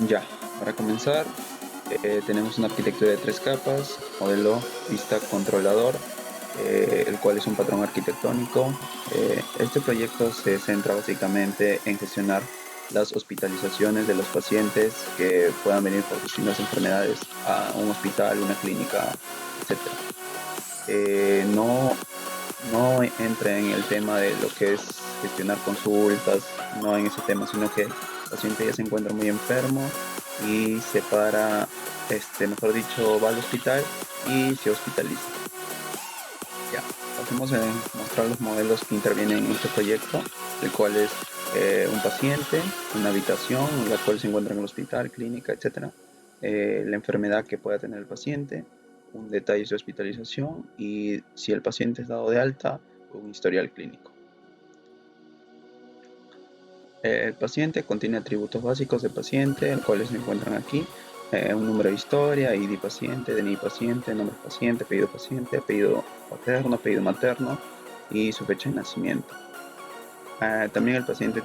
Ya, para comenzar, tenemos una arquitectura de tres capas: modelo, vista, controlador, el cual es un patrón arquitectónico. Este proyecto se centra básicamente en gestionar las hospitalizaciones de los pacientes que puedan venir por distintas enfermedades a un hospital, una clínica, etcétera. No entra en el tema de lo que es gestionar consultas, no en ese tema, sino que el paciente ya se encuentra muy enfermo y se para, mejor dicho, va al hospital y se hospitaliza. Ya, pasemos a mostrar los modelos que intervienen en este proyecto, el cual es un paciente, una habitación en la cual se encuentra en el hospital, clínica, etcétera, la enfermedad que pueda tener el paciente, un detalle de su hospitalización y si el paciente es dado de alta, un historial clínico. El paciente contiene atributos básicos del paciente, los cuales se encuentran aquí: un número de historia, ID paciente, DNI paciente, nombre paciente, apellido paterno, apellido materno y su fecha de nacimiento. También el paciente,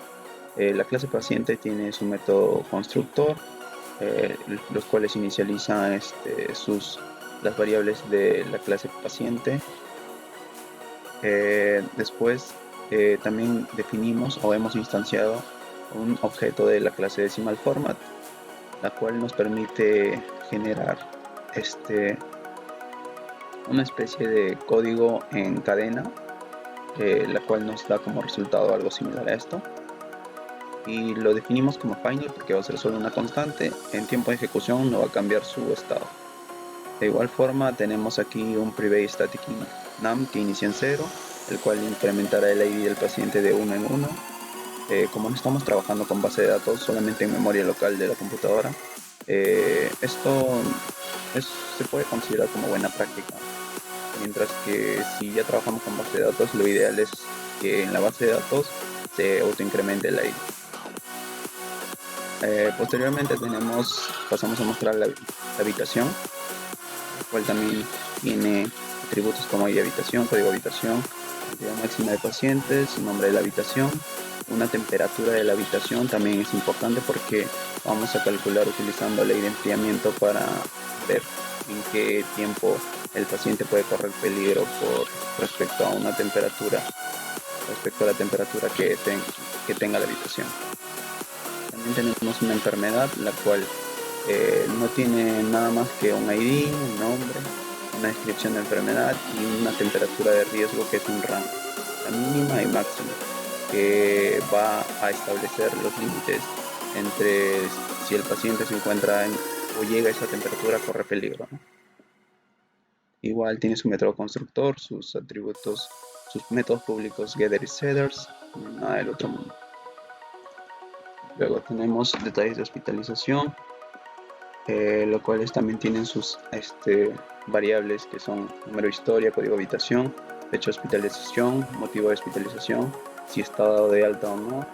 la clase paciente tiene su método constructor, los cuales inicializan las variables de la clase paciente. Después también definimos o hemos instanciado un objeto de la clase decimal format, la cual nos permite generar una especie de código en cadena, la cual nos da como resultado algo similar a esto. Y lo definimos como final porque va a ser solo una constante. En tiempo de ejecución no va a cambiar su estado. De igual forma tenemos aquí un private static num que inicia en 0, el cual incrementará el ID del paciente de 1 en 1. Como no estamos trabajando con base de datos, solamente en memoria local de la computadora, esto se puede considerar como buena práctica. Mientras que si ya trabajamos con base de datos, lo ideal es que en la base de datos se autoincremente el ID. Posteriormente pasamos a mostrar la habitación, la cual también tiene atributos como ID habitación, código habitación, cantidad máxima de pacientes, nombre de la habitación. Una temperatura de la habitación también es importante porque vamos a calcular utilizando ley de enfriamiento para ver en qué tiempo el paciente puede correr peligro respecto a la temperatura que tenga la habitación. También tenemos una enfermedad, la cual no tiene nada más que un ID, un nombre, una descripción de enfermedad y una temperatura de riesgo, que es un rango, la mínima y máxima, que va a establecer los límites entre si el paciente se encuentra o llega a esa temperatura, corre peligro, ¿no? Igual tiene su método constructor, sus atributos, sus métodos públicos getter y setters, nada del otro mundo. Luego tenemos detalles de hospitalización, los cuales también tienen sus variables, que son número de historia, código de habitación, fecha de hospitalización, motivo de hospitalización, si está dado de alta o no,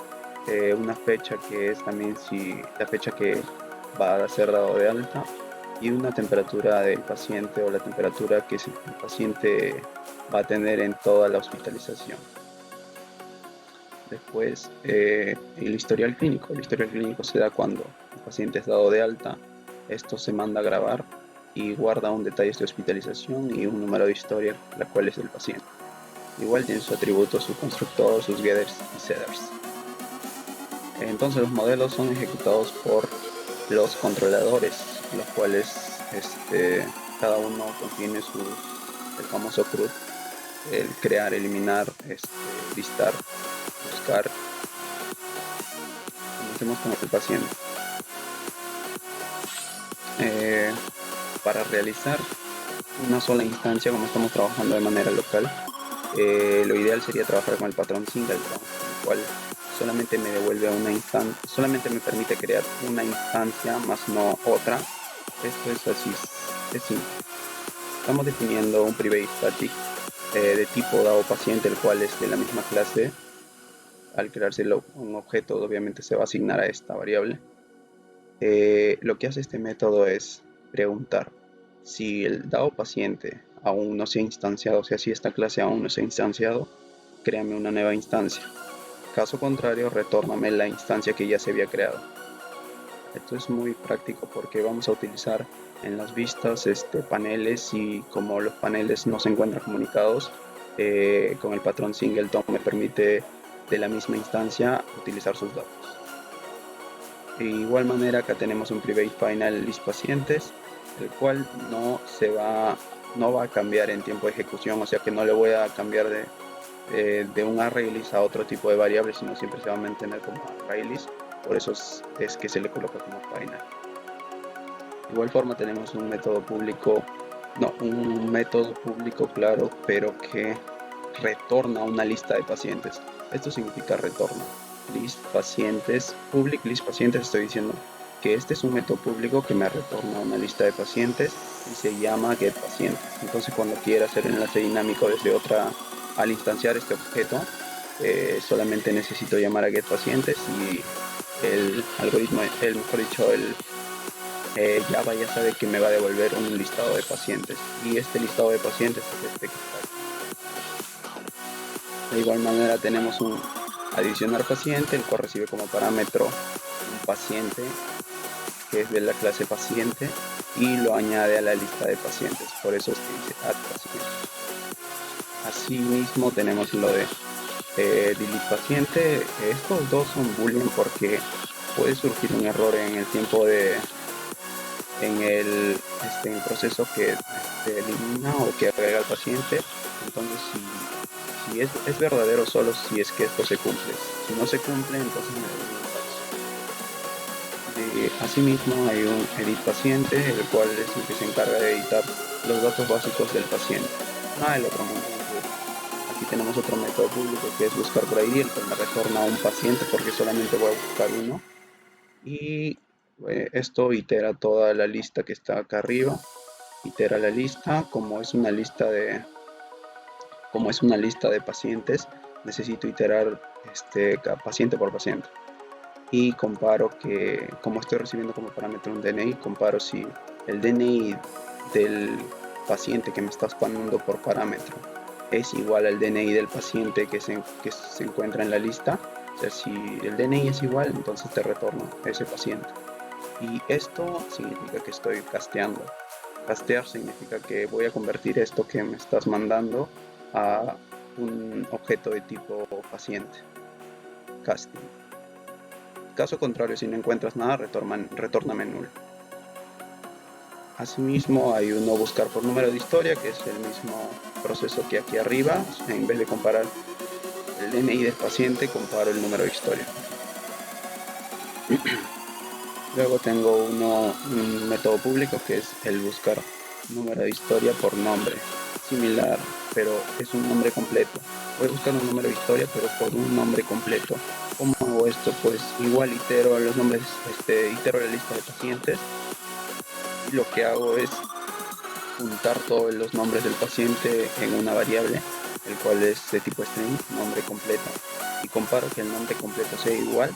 una fecha que es también la fecha que va a ser dado de alta, y una temperatura del paciente o la temperatura que el paciente va a tener en toda la hospitalización. Después, el historial clínico. El historial clínico se da cuando el paciente es dado de alta. Esto se manda a grabar y guarda un detalle de hospitalización y un número de historia, la cual es del paciente. Igual tiene sus atributos, su constructor, sus getters y setters. Entonces los modelos son ejecutados por los controladores, los cuales cada uno contiene el famoso CRUD, el crear, eliminar, listar, buscar. Comencemos con el paciente. Para realizar una sola instancia, como estamos trabajando de manera local, lo ideal sería trabajar con el patrón singleton, el cual solamente me devuelve solamente me permite crear una instancia más no otra. Esto es así, es simple. Estamos definiendo un private static de tipo dado paciente, el cual es de la misma clase. Al crearse un objeto, obviamente se va a asignar a esta variable. Lo que hace este método es preguntar si el dado paciente aún no se ha instanciado, o sea, si esta clase aún no se ha instanciado, créame una nueva instancia. Caso contrario, retórname la instancia que ya se había creado. Esto es muy práctico porque vamos a utilizar en las vistas paneles, y como los paneles no se encuentran comunicados, con el patrón singleton me permite de la misma instancia utilizar sus datos. De igual manera, acá tenemos un private final list pacientes, el cual no va a cambiar en tiempo de ejecución, o sea que no le voy a cambiar de un ArrayList a otro tipo de variable, sino siempre se va a mantener como ArrayList. Por eso es que se le coloca como final. De igual forma tenemos un método público, claro, pero que retorna una lista de pacientes. Esto significa retorno list pacientes, public list pacientes. Estoy diciendo que este es un método público que me retorna una lista de pacientes y se llama get pacientes. Entonces, cuando quiera hacer enlace dinámico desde otra, al instanciar este objeto, solamente necesito llamar a get pacientes y el algoritmo, mejor dicho, el Java ya sabe que me va a devolver un listado de pacientes, y este listado de pacientes es este que está aquí. De igual manera tenemos un adicionar paciente, el cual recibe como parámetro un paciente que es de la clase paciente y lo añade a la lista de pacientes. Por eso es que dice add paciente. Asimismo tenemos lo de delete paciente. Estos dos son boolean porque puede surgir un error en el tiempo en el proceso que elimina o que agrega al paciente. Entonces, si es verdadero solo si es que esto se cumple. Si no se cumple, entonces me devuelve un falso. Asimismo, hay un edit paciente, el cual es el que se encarga de editar los datos básicos del paciente. El otro mundo. Aquí tenemos otro método público que es buscar por ID, el cual me retorna un paciente porque solamente voy a buscar uno. Y esto itera toda la lista que está acá arriba, itera la lista. Como es una lista de pacientes, necesito iterar paciente por paciente, y comparo que, como estoy recibiendo como parámetro un DNI, comparo si el DNI del paciente que me está spamando por parámetro es igual al DNI del paciente que se encuentra en la lista. O sea, si el DNI es igual, entonces te retorno ese paciente. Y esto significa que estoy casteando. Castear significa que voy a convertir esto que me estás mandando a un objeto de tipo paciente. Casting. Caso contrario, si no encuentras nada, retórname null. Asimismo, hay uno buscar por número de historia, que es el mismo proceso que aquí arriba. En vez de comparar el DNI del paciente, comparo el número de historia. Luego tengo un método público que es el buscar número de historia por nombre. Similar, pero es un nombre completo. Voy a buscar un número de historia, pero por un nombre completo. ¿Cómo hago esto? Pues igual itero los nombres, itero la lista de pacientes, y lo que hago es juntar todos los nombres del paciente en una variable, el cual es de tipo string, nombre completo, y comparo que el nombre completo sea igual.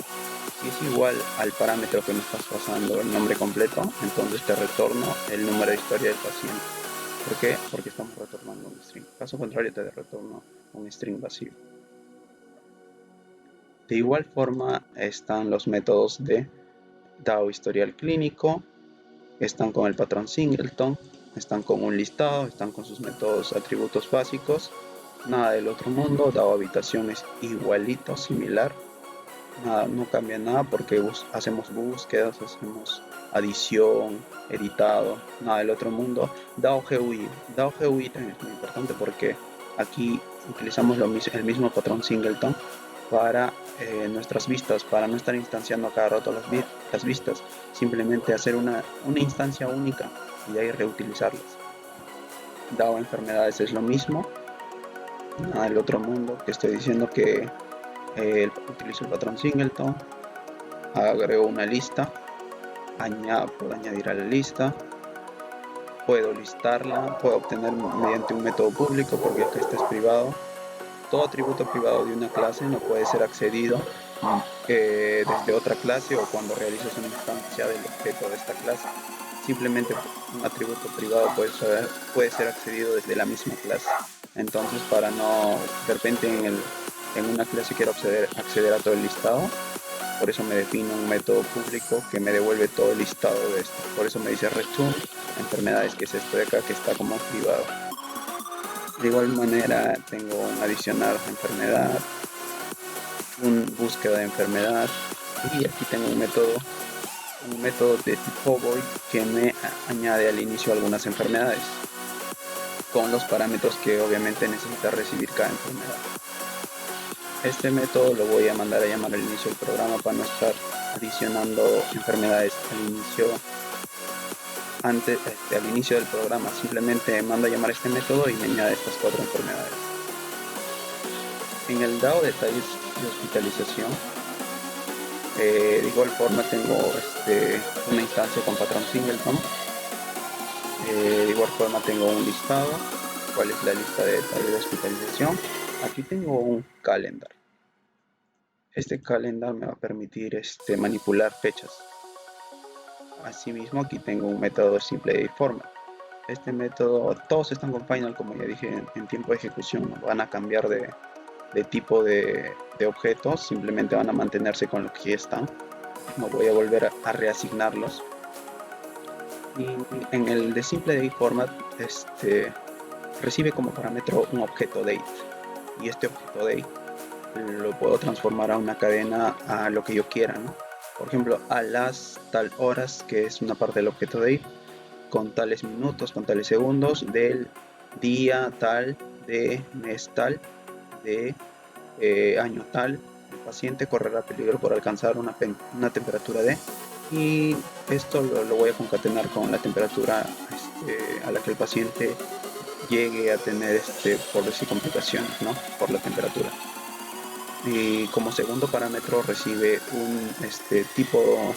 Si es igual al parámetro que me estás pasando, el nombre completo, entonces te retorno el número de historia del paciente. ¿Por qué? Porque estamos retornando un string. Caso contrario, te retorno un string vacío. De igual forma están los métodos de DAO historial clínico, están con el patrón singleton, están con un listado, están con sus métodos atributos básicos. Nada del otro mundo. DAO habitación es igualito, similar. Nada, no cambia nada porque hacemos búsquedas, hacemos adición, editado, nada del otro mundo. DAO GUI. DAO GUI también es muy importante porque aquí utilizamos el mismo patrón singleton para nuestras vistas, para no estar instanciando a cada rato las vistas, simplemente hacer una instancia única y de ahí reutilizarlas. DAO enfermedades es lo mismo, nada del otro mundo, que estoy diciendo que utilizo el patrón singleton, agrego una lista, puedo añadir a la lista, puedo listarla, puedo obtener mediante un método público porque acá este es privado. Todo atributo privado de una clase no puede ser accedido desde otra clase o cuando realizas una instancia del objeto de esta clase. Simplemente un atributo privado puede ser accedido desde la misma clase. Entonces, para no, de repente en una clase quiero acceder a todo el listado, Por eso me defino un método público que me devuelve todo el listado de esto. Por eso me dice return enfermedades, que es esto de acá que está como privado. De igual manera tengo un adicionar enfermedad, un búsqueda de enfermedad, y aquí tengo un método de tipo void que me añade al inicio algunas enfermedades con los parámetros que obviamente necesita recibir cada enfermedad. Este método lo voy a mandar a llamar al inicio del programa para no estar adicionando enfermedades al inicio del programa. Simplemente mando a llamar este método y me añade estas 4 enfermedades. En el DAO detalles de hospitalización, de igual forma tengo una instancia con patrón singleton. De igual forma tengo un listado, cuál es la lista de detalles de hospitalización. Aquí tengo un calendar. Este calendar me va a permitir manipular fechas. Asimismo, aquí tengo un método simple de format. Este método, todos están con final, como ya dije, en tiempo de ejecución. No van a cambiar de tipo de objetos, simplemente van a mantenerse con lo que ya están. No voy a volver a reasignarlos. Y en el de simple de format, recibe como parámetro un objeto date. Y este objeto date lo puedo transformar a una cadena a lo que yo quiera, ¿no? Por ejemplo, a las tal horas, que es una parte del objeto date, con tales minutos, con tales segundos, del día tal, de mes tal, de año tal, el paciente correrá peligro por alcanzar una temperatura de, y esto lo voy a concatenar con la temperatura a la que el paciente llegue a tener, por decir, complicaciones, ¿no? Por la temperatura. Y como segundo parámetro recibe un tipo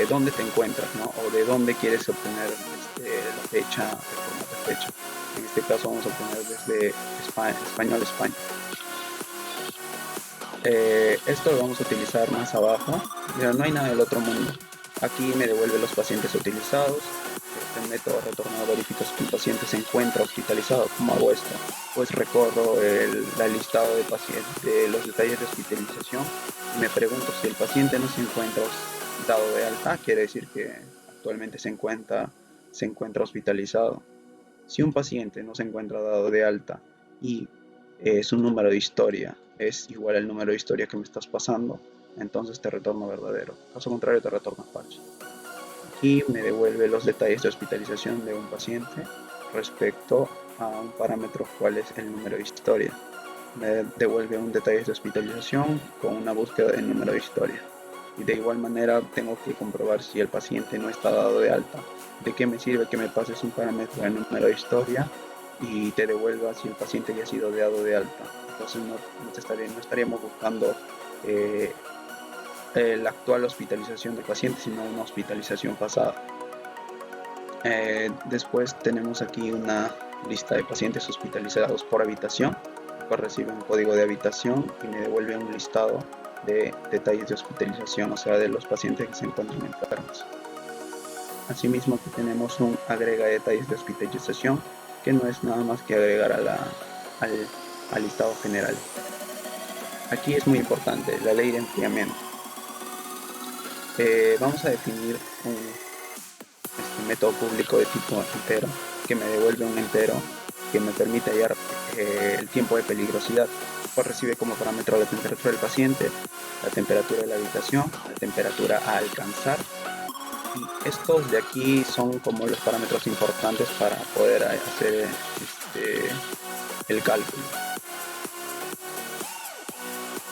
dónde te encuentras, ¿no? O de dónde quieres obtener la fecha, el formato de fecha. En este caso vamos a obtener desde español España. Esto lo vamos a utilizar más abajo, pero no hay nada del otro mundo. Aquí me devuelve los pacientes utilizados. Este método retornado verifica si el paciente se encuentra hospitalizado. ¿Cómo hago esto? Pues recorro la listado de pacientes, de los detalles de hospitalización, y me pregunto si el paciente no se encuentra dado de alta, quiere decir que actualmente se encuentra hospitalizado. Si un paciente no se encuentra dado de alta y su número de historia es igual al número de historia que me estás pasando, entonces te retorno verdadero. Caso contrario, te retorno falso. Aquí me devuelve los detalles de hospitalización de un paciente respecto a un parámetro cuál es el número de historia. Me devuelve un detalle de hospitalización con una búsqueda del número de historia. Y de igual manera tengo que comprobar si el paciente no está dado de alta. ¿De qué me sirve que me pases un parámetro de número de historia y te devuelva si el paciente ya ha sido dado de alta? Entonces no estaríamos buscando la actual hospitalización del paciente, sino una hospitalización pasada. Después tenemos aquí una lista de pacientes hospitalizados por habitación. Después recibe un código de habitación y me devuelve un listado de detalles de hospitalización, o sea, de los pacientes que se encuentran enfermos. Asimismo, aquí tenemos un agrega detalles de hospitalización, que no es nada más que agregar al listado general. Aquí es muy importante la ley de enfriamiento. Vamos a definir un método público de tipo entero que me devuelve un entero que me permite hallar el tiempo de peligrosidad. Pues recibe como parámetro la temperatura del paciente, la temperatura de la habitación, la temperatura a alcanzar, y estos de aquí son como los parámetros importantes para poder hacer el cálculo.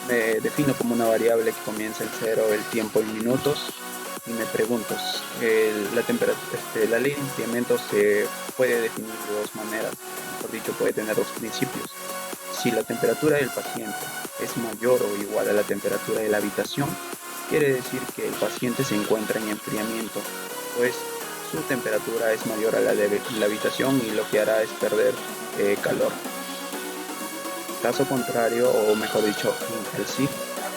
Me defino como una variable que comienza en 0 el tiempo en minutos y me pregunto, la ley de enfriamiento se puede definir de dos maneras, mejor dicho, puede tener dos principios. Si la temperatura del paciente es mayor o igual a la temperatura de la habitación, quiere decir que el paciente se encuentra en enfriamiento, pues su temperatura es mayor a la de la habitación y lo que hará es perder calor. Caso contrario, o mejor dicho, inversif,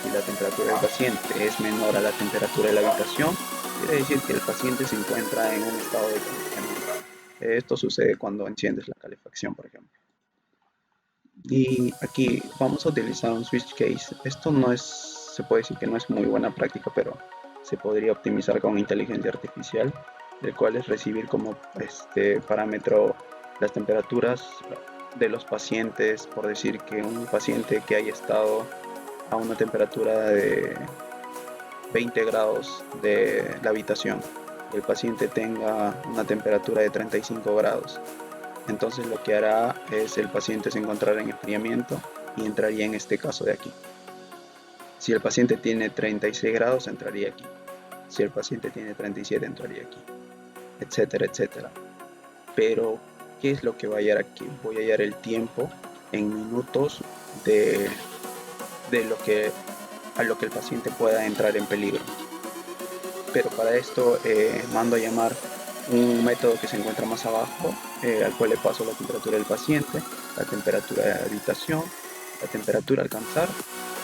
si la temperatura del paciente es menor a la temperatura de la habitación, quiere decir que el paciente se encuentra en un estado de calentamiento. Esto sucede cuando enciendes la calefacción, por ejemplo. Y aquí vamos a utilizar un switch case. Esto no es se puede decir que no es muy buena práctica, pero se podría optimizar con inteligencia artificial, el cual es recibir como parámetro las temperaturas de los pacientes, por decir que un paciente que haya estado a una temperatura de 20 grados de la habitación y el paciente tenga una temperatura de 35 grados. Entonces lo que hará es el paciente se encontrará en enfriamiento y entraría en este caso de aquí. Si el paciente tiene 36 grados, entraría aquí. Si el paciente tiene 37, entraría aquí, etcétera, etcétera. Pero, ¿qué es lo que voy a hallar aquí? Voy a hallar el tiempo en minutos de, de lo que, a lo que el paciente pueda entrar en peligro. Pero para esto mando a llamar un método que se encuentra más abajo, al cual le paso la temperatura del paciente, la temperatura de la habitación, la temperatura a alcanzar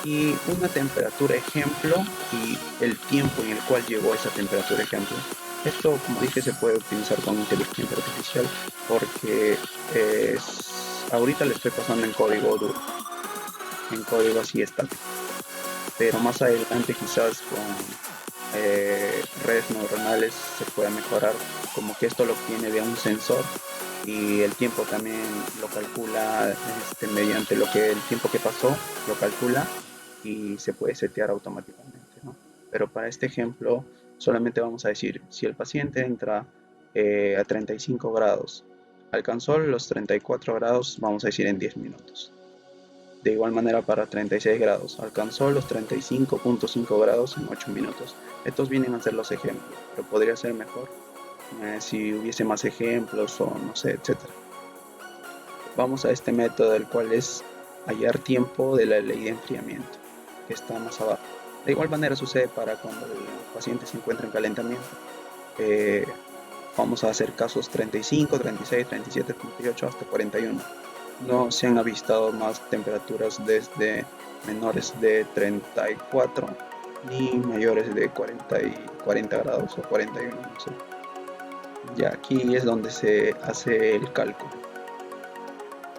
y una temperatura ejemplo y el tiempo en el cual llegó esa temperatura ejemplo. Esto, como dije, se puede utilizar con inteligencia artificial porque ahorita le estoy pasando en código duro, en código así estático, pero más adelante quizás con redes neuronales se pueda mejorar, como que esto lo obtiene de un sensor y el tiempo también lo calcula mediante lo que el tiempo que pasó lo calcula y se puede setear automáticamente, ¿no? Pero para este ejemplo solamente vamos a decir si el paciente entra a 35 grados, alcanzó los 34 grados, vamos a decir en 10 minutos. De igual manera para 36 grados, alcanzó los 35.5 grados en 8 minutos. Estos vienen a ser los ejemplos, pero podría ser mejor si hubiese más ejemplos o no sé, etcétera. Vamos a este método, el cual es hallar tiempo de la ley de enfriamiento, que está más abajo. De igual manera sucede para cuando el paciente se encuentra en calentamiento. Vamos a hacer casos 35, 36, 37, 38 hasta 41. No se han avistado más temperaturas desde menores de 34 ni mayores de 40 grados o 41, no sé. Ya aquí es donde se hace el cálculo.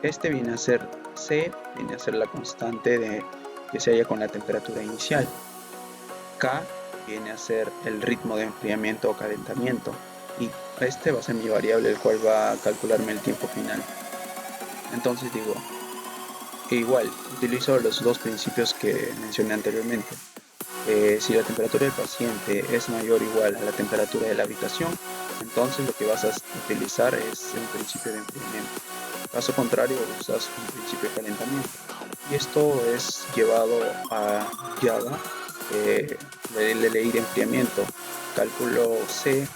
Este viene a ser C, viene a ser la constante que se halla con la temperatura inicial. K viene a ser el ritmo de enfriamiento o calentamiento. Y este va a ser mi variable, el cual va a calcularme el tiempo final. Entonces digo, igual, utilizo los dos principios que mencioné anteriormente. Si la temperatura del paciente es mayor o igual a la temperatura de la habitación, entonces lo que vas a utilizar es un principio de enfriamiento. Caso contrario, usas un principio de calentamiento. Y esto es llevado a Java, la ley de enfriamiento. Cálculo C,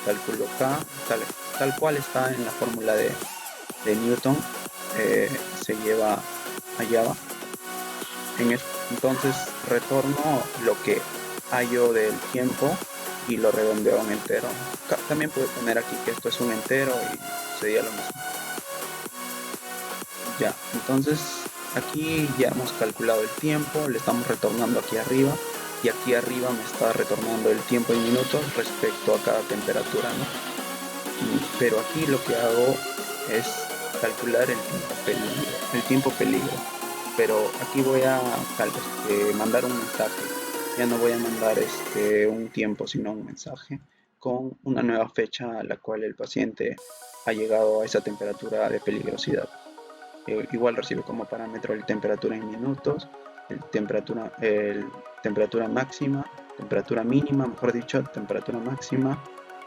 cálculo K, tal cual está en la fórmula de Newton, se lleva a Java. Entonces retorno lo que hallo del tiempo y lo redondeo a un entero. También puedo poner aquí que esto es un entero y sería lo mismo. Ya, entonces aquí ya hemos calculado el tiempo, le estamos retornando aquí arriba y aquí arriba me está retornando el tiempo en minutos respecto a cada temperatura, ¿no? Pero aquí lo que hago es calcular el tiempo peligro. Pero aquí voy a mandar un mensaje. Ya no voy a mandar un tiempo, sino un mensaje con una nueva fecha a la cual el paciente ha llegado a esa temperatura de peligrosidad. Igual recibe como parámetro el temperatura en minutos, el temperatura máxima, temperatura mínima, mejor dicho, temperatura máxima,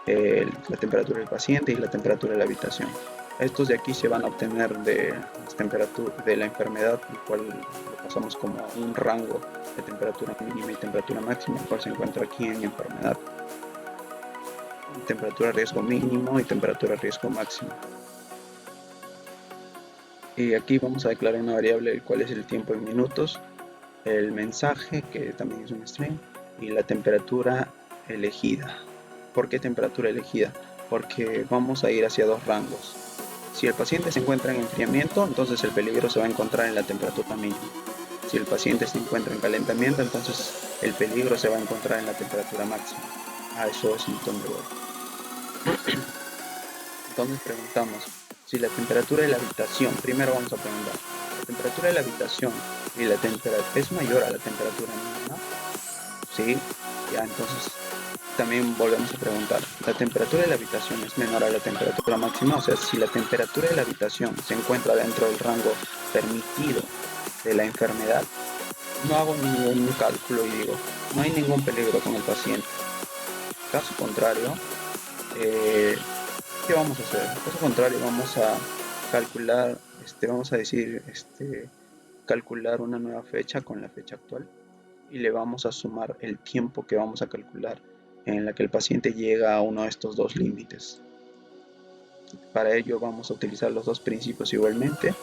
la temperatura del paciente y la temperatura de la habitación. Estos de aquí se van a obtener de la enfermedad, el cual lo pasamos como un rango de temperatura mínima y temperatura máxima, el cual se encuentra aquí en enfermedad. Temperatura riesgo mínimo y temperatura riesgo máximo. Y aquí vamos a declarar una variable, el cual es el tiempo en minutos, el mensaje, que también es un string, y la temperatura elegida. ¿Por qué temperatura elegida? Porque vamos a ir hacia dos rangos. Si el paciente se encuentra en enfriamiento, entonces el peligro se va a encontrar en la temperatura mínima. Si el paciente se encuentra en calentamiento, entonces el peligro se va a encontrar en la temperatura máxima. A eso es donde voy. Entonces preguntamos, si la temperatura de la habitación, primero vamos a preguntar, la temperatura de la habitación y la temperatura es mayor a la temperatura mínima, ¿sí? Ya, entonces también volvemos a preguntar, ¿la temperatura de la habitación es menor a la temperatura máxima? O sea, si la temperatura de la habitación se encuentra dentro del rango permitido de la enfermedad, no hago ningún cálculo y digo, no hay ningún peligro con el paciente. Caso contrario, eh, ¿qué vamos a hacer? Caso contrario, vamos a calcular, vamos a decir, calcular una nueva fecha con la fecha actual y le vamos a sumar el tiempo que vamos a calcular en la que el paciente llega a uno de estos dos límites. Para ello vamos a utilizar los dos principios igualmente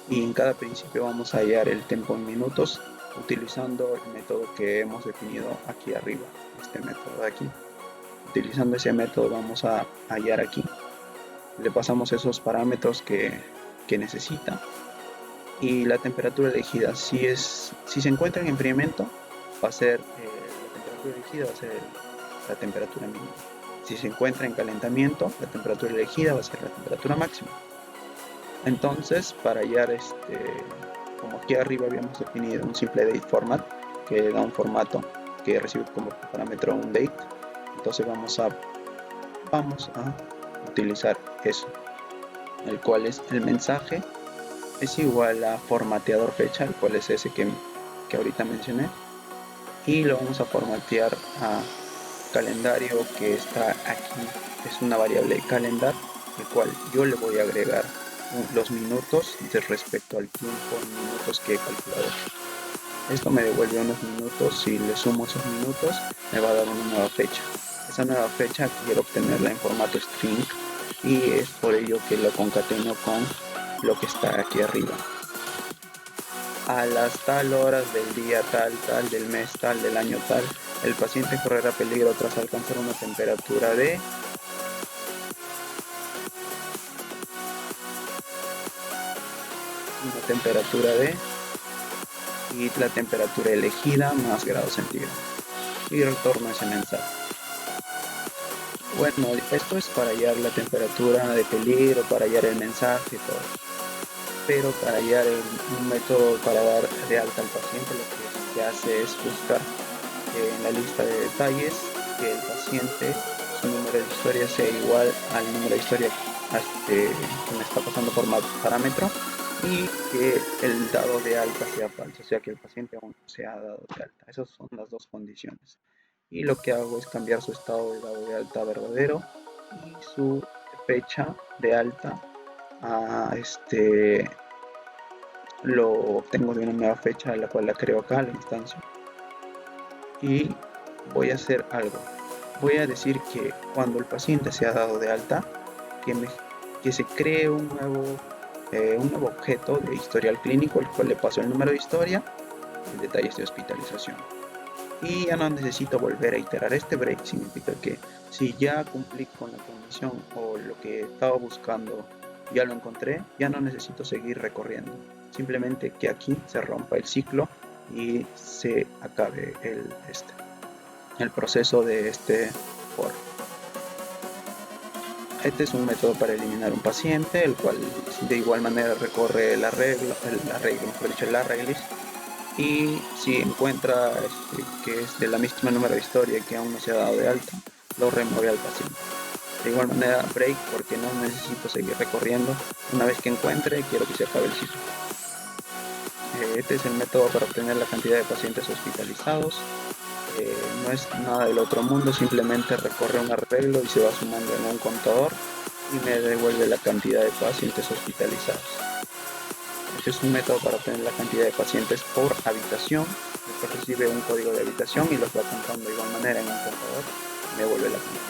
y en cada principio vamos a hallar el tiempo en minutos utilizando el método que hemos definido aquí arriba, este método de aquí. Utilizando ese método vamos a hallar aquí. Le pasamos esos parámetros que necesita y la temperatura elegida. Si se encuentra en enfriamiento, va a ser la temperatura elegida va a ser la temperatura mínima. Si se encuentra en calentamiento, la temperatura elegida va a ser la temperatura máxima. Entonces, para hallar como aquí arriba habíamos definido un simple date format que da un formato que recibe como parámetro un date, entonces vamos a utilizar eso, el cual es el mensaje es igual a formateador fecha, el cual es ese que ahorita mencioné, y lo vamos a formatear a calendario que está aquí, es una variable calendar, el cual yo le voy a agregar los minutos de respecto al tiempo en minutos que he calculado. Esto me devuelve unos minutos, si le sumo esos minutos me va a dar una nueva fecha. Esa nueva fecha quiero obtenerla en formato string y es por ello que lo concateno con lo que está aquí arriba. A las tal horas del día tal, del mes tal, del año tal, el paciente correrá peligro tras alcanzar una temperatura de y la temperatura elegida más grados centígrados y retorno ese mensaje. Bueno, esto es para hallar la temperatura de peligro, para hallar el mensaje y todo. Pero para hallar un método para dar de alta al paciente, lo que se hace es buscar en la lista de detalles que el paciente, su número de historia sea igual al número de historia que me está pasando por parámetro y que el dado de alta sea falso, o sea que el paciente aún no se ha dado de alta. Esas son las dos condiciones. Y lo que hago es cambiar su estado de dado de alta verdadero y su fecha de alta a lo obtengo de una nueva fecha, la cual la creo acá, la instancia. Y voy a hacer algo. Voy a decir que cuando el paciente se ha dado de alta, que se cree un nuevo objeto de historial clínico, el cual le paso el número de historia y detalles de hospitalización. Y ya no necesito volver a iterar este break, significa que si ya cumplí con la condición o lo que estaba buscando ya lo encontré, ya no necesito seguir recorriendo. Simplemente que aquí se rompa el ciclo y se acabe el proceso de for. Este es un método para eliminar un paciente, el cual de igual manera recorre la regla, la reglist, y si encuentra que es de la misma número de historia que aún no se ha dado de alta, lo remueve al paciente. De igual manera break porque no necesito seguir recorriendo. Una vez que encuentre, quiero que se acabe el ciclo. Este es el método para obtener la cantidad de pacientes hospitalizados. No es nada del otro mundo, simplemente recorre un arreglo y se va sumando en un contador y me devuelve la cantidad de pacientes hospitalizados. Este es un método para obtener la cantidad de pacientes por habitación. Después recibe un código de habitación y los va contando de igual manera en un contador y me devuelve la cantidad.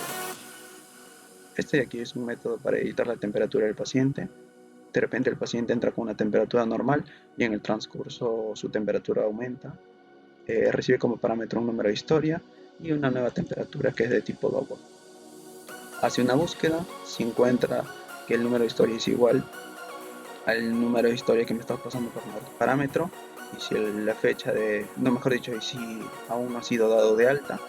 Este de aquí es un método para editar la temperatura del paciente. De repente el paciente entra con una temperatura normal y en el transcurso su temperatura aumenta. Recibe como parámetro un número de historia y una nueva temperatura que es de tipo double. Hace una búsqueda, si encuentra que el número de historia es igual al número de historia que me está pasando por parámetro, y si la fecha y si aún no ha sido dado de alta,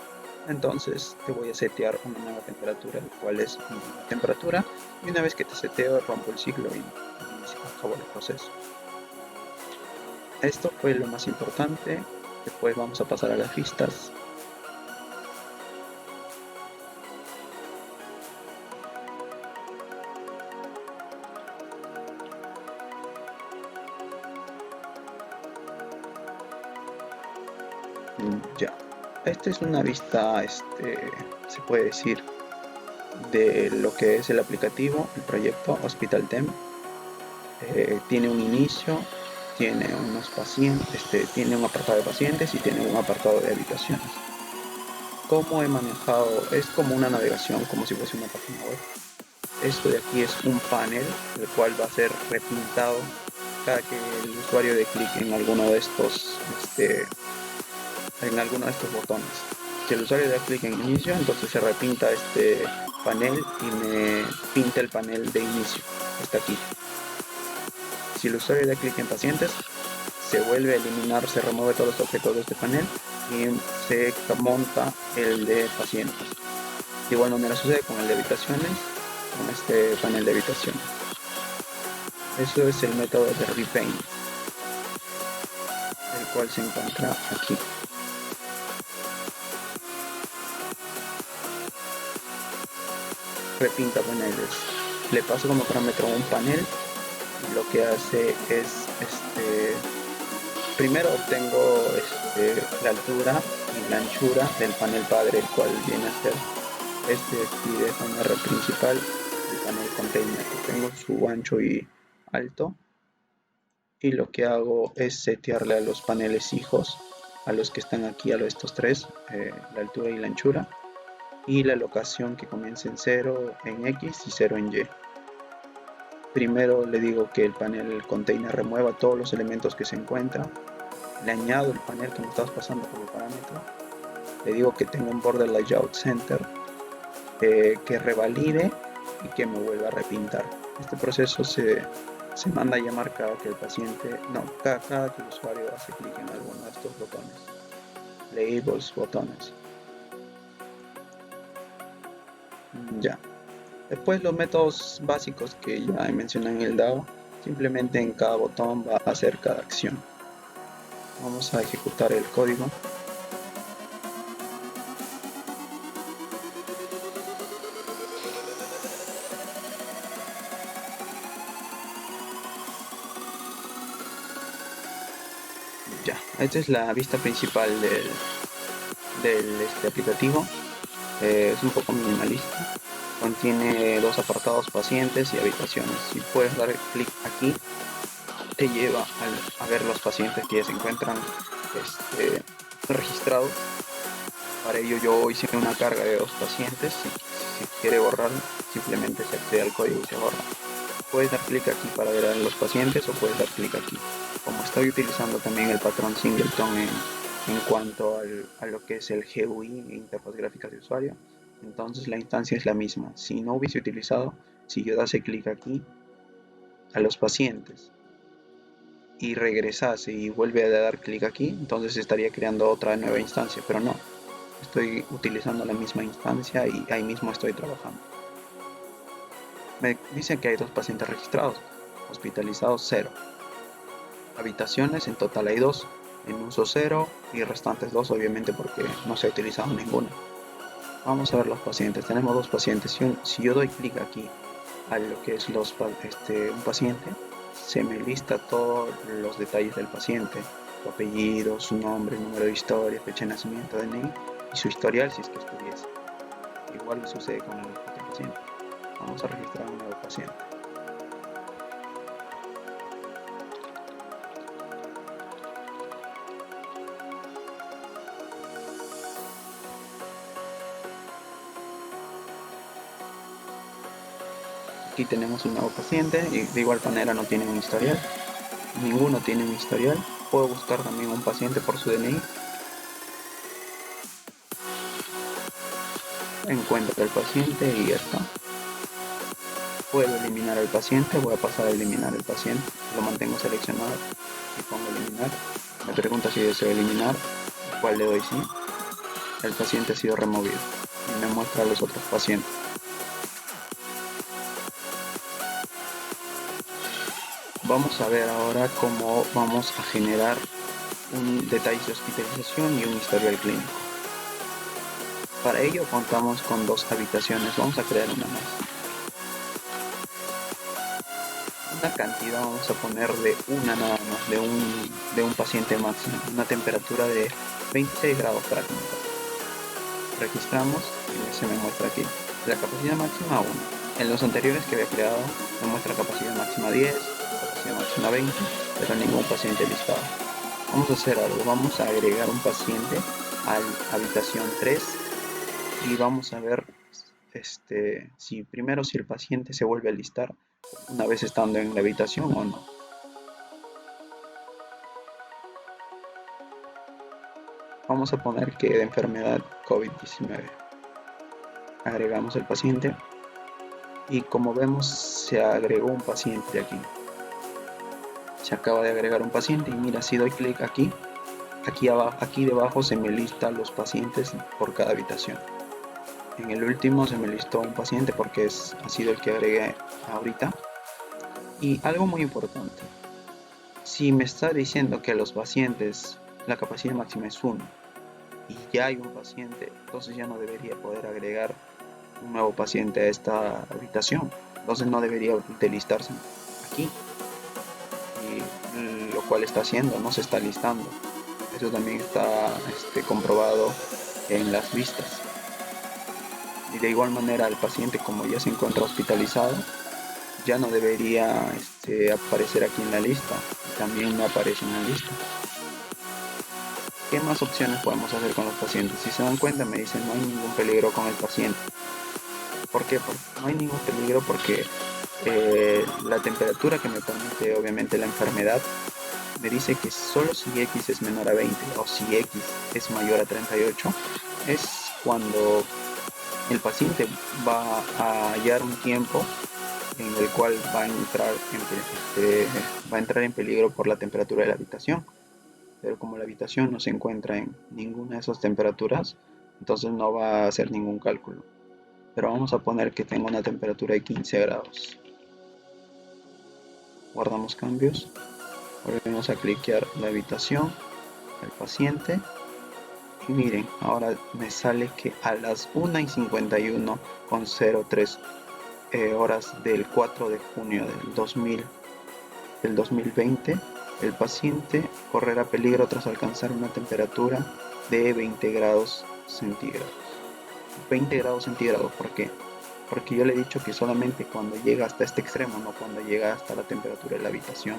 entonces te voy a setear una nueva temperatura, el cual es una temperatura, y una vez que te seteo rompo el ciclo y se acabó el proceso. Esto fue lo más importante. Después vamos a pasar a las listas. Ya, esta es una vista, se puede decir, de lo que es el aplicativo, el proyecto Hospital Tem. Tiene un inicio, tiene unos pacientes, tiene un apartado de pacientes y tiene un apartado de habitaciones. ¿Cómo he manejado? Es como una navegación, como si fuese una página web. Esto de aquí es un panel, el cual va a ser repintado cada que el usuario dé clic en alguno de estos, botones. Si el usuario da clic en inicio, entonces se repinta este panel y me pinta el panel de inicio. Está aquí. Si el usuario da clic en pacientes, se vuelve a eliminar, se remueve todos los objetos de este panel y se monta el de pacientes. De igual manera sucede con el de habitaciones, con este panel de habitaciones. Eso es el método de repaint, el cual se encuentra aquí. Repinta paneles. Le paso como parámetro un panel y lo que hace es primero obtengo la altura y la anchura del panel padre, el cual viene a ser este aquí de panel principal, el panel container. Tengo su ancho y alto, y lo que hago es setearle a los paneles hijos, a los que están aquí, a estos tres, la altura y la anchura, y la locación que comience en 0 en X y 0 en Y. Primero le digo que el panel container remueva todos los elementos que se encuentran. Le añado el panel que me estás pasando por el parámetro. Le digo que tengo un border layout center, que revalide y que me vuelva a repintar. Este proceso se manda a llamar cada que el paciente, no, cada que el usuario hace clic en alguno de estos botones, labels, botones. Ya. Después los métodos básicos que ya mencioné en el DAO, simplemente en cada botón va a hacer cada acción. Vamos a ejecutar el código. Ya, esta es la vista principal del aplicativo. Es un poco minimalista. Contiene dos apartados, pacientes y habitaciones. Si puedes dar clic aquí, te lleva a ver los pacientes que ya se encuentran registrados. Para ello yo hice una carga de 2 pacientes. Si quiere borrar, simplemente se accede al código y se borra. Puedes dar clic aquí para ver a los pacientes o puedes dar clic aquí. Como estoy utilizando también el patrón singleton en cuanto a lo que es el GUI, interfaz gráfica de usuario, entonces la instancia es la misma. Si no hubiese utilizado, si yo dase clic aquí a los pacientes y regresase y vuelve a dar clic aquí, entonces estaría creando otra nueva instancia, pero no, estoy utilizando la misma instancia y ahí mismo estoy trabajando. Me dicen que hay 2 pacientes registrados, hospitalizados 0, habitaciones en total hay 2, en uso 0 y restantes 2 obviamente porque no se ha utilizado ninguna. Vamos a ver los pacientes. Tenemos 2 pacientes. Si yo doy clic aquí a lo que es un paciente, se me lista todos los detalles del paciente: su apellido, su nombre, número de historia, fecha de nacimiento, DNI y su historial si es que estuviese. Igual sucede con el otro paciente. Vamos a registrar un nuevo paciente. Aquí tenemos un nuevo paciente y de igual manera no tiene un historial. Ninguno tiene un historial. Puedo buscar también un paciente por su DNI. Encuentro el paciente y ya está. Puedo eliminar al paciente. Voy a pasar a eliminar el paciente. Lo mantengo seleccionado y pongo eliminar. Me pregunta si deseo eliminar, al cual le doy sí. El paciente ha sido removido y me muestra a los otros pacientes. Vamos a ver ahora cómo vamos a generar un detalle de hospitalización y un historial clínico. Para ello contamos con 2 habitaciones. Vamos a crear una más. Una cantidad vamos a poner de una nada más. de un paciente máximo, una temperatura de 26 grados para comenzar. Registramos y se me muestra aquí la capacidad máxima 1. En los anteriores que había creado me muestra capacidad máxima 10, capacidad máxima 20, pero ningún paciente listado. Vamos a hacer algo, vamos a agregar un paciente a la habitación 3 y vamos a ver si el paciente se vuelve a listar una vez estando en la habitación o no. Vamos a poner que de enfermedad COVID-19. Agregamos el paciente y como vemos se agregó un paciente aquí. Se acaba de agregar un paciente y mira, si doy clic aquí debajo se me listan los pacientes por cada habitación. En el último se me listó un paciente porque ha sido el que agregué ahorita. Y algo muy importante, si me está diciendo que los pacientes, la capacidad máxima es 1 y ya hay un paciente, entonces ya no debería poder agregar un nuevo paciente a esta habitación. Entonces no debería de listarse aquí. Y lo cual está haciendo, no se está listando. Eso también está comprobado en las vistas. Y de igual manera el paciente, como ya se encuentra hospitalizado, ya no debería aparecer aquí en la lista. También no aparece en la lista. ¿Qué más opciones podemos hacer con los pacientes? Si se dan cuenta me dicen no hay ningún peligro con el paciente. ¿Por qué? Porque no hay ningún peligro porque la temperatura que me permite obviamente la enfermedad me dice que solo si X es menor a 20 o si X es mayor a 38 es cuando el paciente va a hallar un tiempo en el cual va a entrar en peligro por la temperatura de la habitación. Pero como la habitación no se encuentra en ninguna de esas temperaturas, entonces no va a hacer ningún cálculo. Pero vamos a poner que tengo una temperatura de 15 grados. Guardamos cambios. Volvemos a cliquear la habitación, el paciente. Y miren, ahora me sale que a las 1:51 con 03 horas del 4 de junio del 2020, el paciente correrá peligro tras alcanzar una temperatura de 20 grados centígrados. 20 grados centígrados, ¿por qué? Porque yo le he dicho que solamente cuando llega hasta este extremo, no cuando llega hasta la temperatura de la habitación.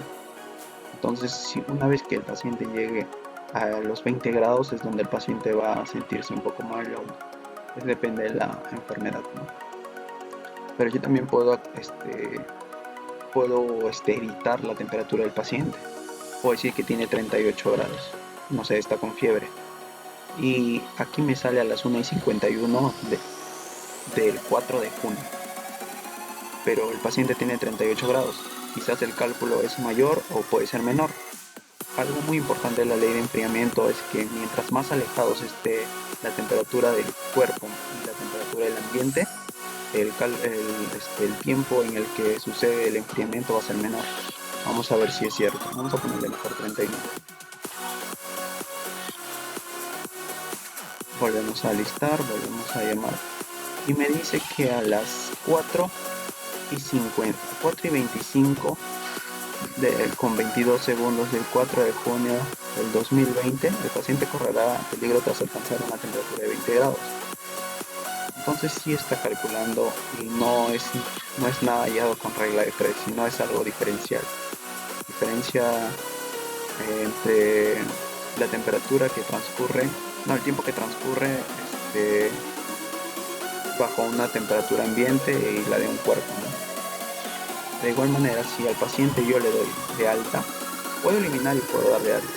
Entonces, si una vez que el paciente llegue a los 20 grados es donde el paciente va a sentirse un poco mal, depende de la enfermedad, ¿no? Pero yo también puedo editar la temperatura del paciente. Puedo decir que tiene 38 grados, no sé, está con fiebre. Y aquí me sale a las 1:51 del 4 de junio. Pero el paciente tiene 38 grados. Quizás el cálculo es mayor o puede ser menor. Algo muy importante de la ley de enfriamiento es que mientras más alejados esté la temperatura del cuerpo y la temperatura del ambiente, el tiempo en el que sucede el enfriamiento va a ser menor. Vamos a ver si es cierto. Vamos a ponerle mejor 39. Volvemos a alistar, volvemos a llamar. Y me dice que a las 4:25 con 22 segundos del 4 de junio del 2020, el paciente correrá peligro tras alcanzar una temperatura de 20 grados. Entonces sí está calculando y no es nada hallado con regla de 3, sino es algo diferencial. Diferencia entre la temperatura que transcurre, el tiempo que transcurre bajo una temperatura ambiente y la de un cuerpo, ¿no? De igual manera, si al paciente yo le doy de alta, puedo eliminar y puedo dar de alta.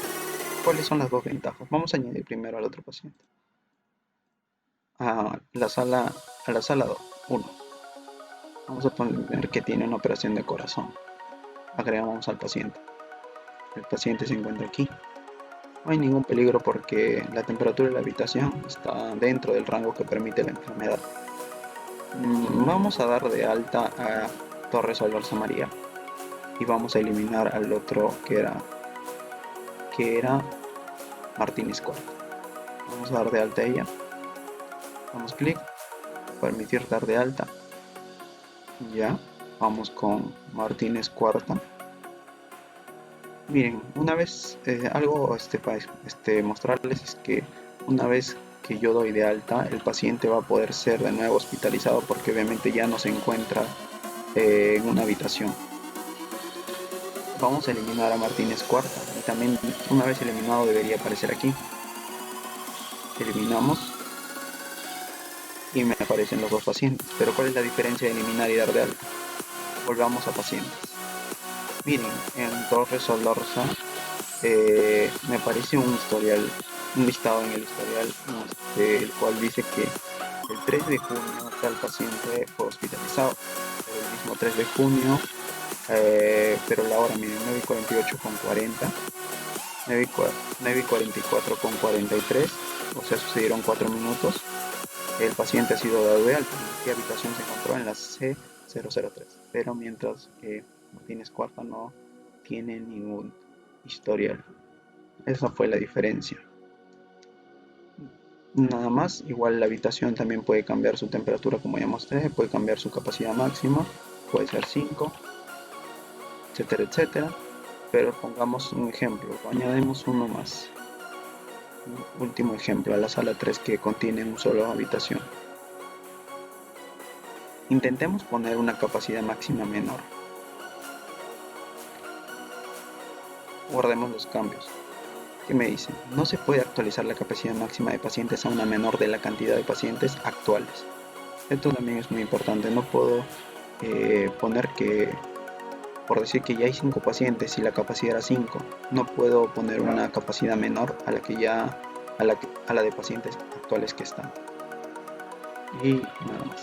¿Cuáles son las dos ventajas? Vamos a añadir primero al otro paciente. A la sala 1. Vamos a poner que tiene una operación de corazón. Agregamos al paciente. El paciente se encuentra aquí. No hay ningún peligro porque la temperatura de la habitación está dentro del rango que permite la enfermedad. Vamos a dar de alta a Torres Albarza María y vamos a eliminar al otro que era Martínez Cuarta. Vamos a dar de alta a ella. Damos clic, permitir dar de alta. Ya, vamos con Martínez Cuarta Miren, una vez, algo para mostrarles es que una vez que yo doy de alta, el paciente va a poder ser de nuevo hospitalizado porque obviamente ya no se encuentra en una habitación. Vamos a eliminar a Martínez Cuarta y también una vez eliminado debería aparecer aquí. Eliminamos y me aparecen los dos pacientes. Pero ¿cuál es la diferencia de eliminar y dar de alta? Volvamos a pacientes. Miren, en Torres Solorza me aparece un historial, un listado en el historial, el cual dice que el 3 de junio tal paciente fue hospitalizado. El mismo 3 de junio, pero la hora, miren, 9:48 con 40, 9:44 con 43, o sea, sucedieron 4 minutos. El paciente ha sido dado de alta. ¿En qué habitación se encontró? En la C003. Pero mientras que Martínez Cuarta no tiene ningún historial. Esa fue la diferencia. Nada más, igual la habitación también puede cambiar su temperatura como ya mostré, puede cambiar su capacidad máxima, puede ser 5, etcétera, etcétera. Pero pongamos un ejemplo, añadimos uno más. Un último ejemplo, a la sala 3 que contiene una sola habitación. Intentemos poner una capacidad máxima menor. Guardemos los cambios. ¿Qué me dicen? No se puede actualizar la capacidad máxima de pacientes a una menor de la cantidad de pacientes actuales. Esto también es muy importante. No puedo poner que, por decir que ya hay 5 pacientes y la capacidad era 5, no puedo poner una capacidad menor a la que ya a la de pacientes actuales que están. Y nada más.